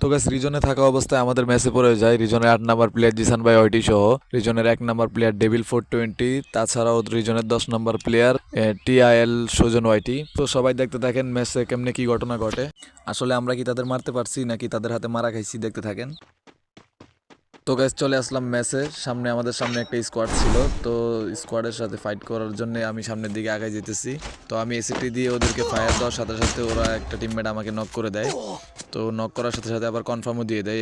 তো গাইস রিজনে থাকা অবস্থায় আমাদের ম্যাচে পড়ে যায় রিজনের 8 নাম্বার প্লেয়ার জিসান ভাই ওয়াইটি সহ রিজনের 1 নাম্বার প্লেয়ার ডেভিল 420 তাছাড়াও রিজনের 10 নাম্বার প্লেয়ার টিআইএল সুজন ওয়াইটি। তো সবাই দেখতে থাকেন ম্যাচে কেমনে কি ঘটনা ঘটে, আসলে আমরা কি তাদের মারতে পারছি নাকি তাদের হাতে মারা খাইছি, দেখতে থাকেন। তো গাইস চলে আসলাম ম্যাচে, সামনে আমাদের সামনে একটা স্কোয়াড ছিল। তো স্কোয়াডের সাথে ফাইট করার জন্য আমি সামনের দিকে আগায় যেতেছি। তো আমি এসিটি দিয়ে ওদেরকে ফায়ার দেওয়ার সাথে সাথে ওরা একটা টিমমেট আমাকে নক করে দেয়। তো নক করার সাথে সাথে আবার কনফার্মও দিয়ে দেয়।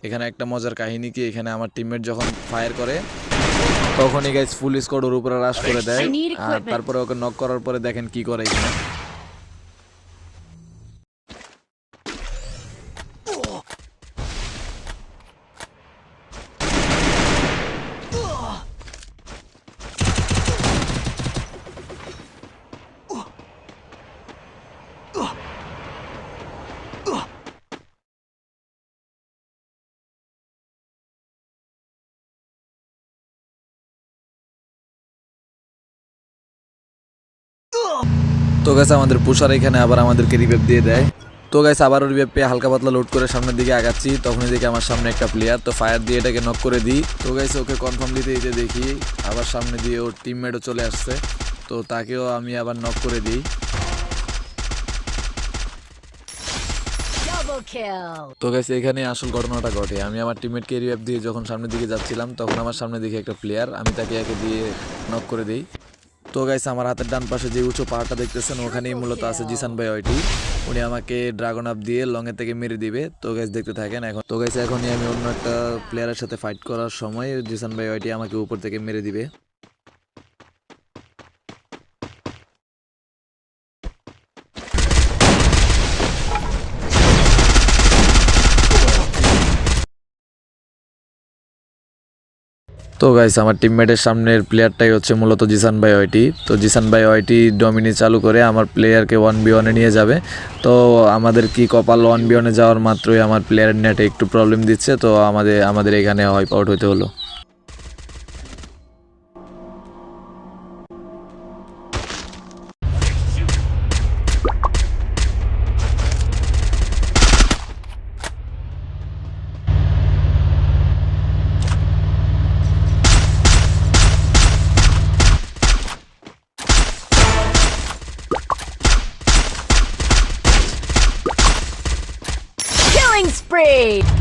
এখানে একটা মজার কাহিনী কি, এখানে আমার টিমমেট যখন ফায়ার করে তখনই গাইস ফুল স্কোয়াড ওর উপরে রাশ করে দেয়। আর তারপরে ওকে নক করার পরে দেখেন কি করে এখানে। তো গাইস আমাদের পুষার এখানে আবার আমাদেরকে রিভাইভ দিয়ে দেয়। তো গাইস আবারও রিভাইভ পেয়ে হালকা পাতলা লোড করে সামনের দিকে আগাচ্ছি, তখনই দেখি আমার সামনে একটা প্লেয়ার। তো ফায়ার দিয়ে এটাকে নক করে দিই। তো গাইস ওকে কনফার্ম দিতে দিতে দেখি আবার সামনে দিয়ে ওর টিমমেটও চলে আসছে। তো তাকেও আমি আবার নক করে দিই। তো গাইস এখানে আসল ঘটনাটা ঘটে, আমি আমার টিমমেটকে রিভাইভ দিয়ে যখন সামনের দিকে যাচ্ছিলাম তখন আমার সামনে দেখি একটা প্লেয়ার, আমি তাকে একে দিয়ে নক করে দিই। তো গাইস আমার হাতের ডান পাশে যে উঁচু পাহাড়টা দেখতেছেন ওখানেই মূলত আছে জিসান ভাই ওয়াইটি। উনি আমাকে ড্রাগন আপ দিয়ে লঙের থেকে মেরে দিবে। তো গাইস দেখতে থাকেন। এখনই আমি অন্য একটা প্লেয়ারের সাথে ফাইট করার সময় জিসান ভাই ওয়াইটি আমাকে উপর থেকে মেরে দিবে। তো গাইস আমার টিমমেটের সামনের প্লেয়ারটাই হচ্ছে মূলত জিসান ভাই ওয়াইটি। তো জিসান ভাই ওয়াইটি ডমিনি চালু করে আমার প্লেয়ারকে 1v1-এ নিয়ে যাবে। তো আমাদের কি কপাল, 1v1-এ যাওয়ার মাত্রই আমার প্লেয়ারের নেটে একটু প্রবলেম দিচ্ছে। তো আমাদের এখানে ওয়াইপ আউট হতে হলো। Killing spree!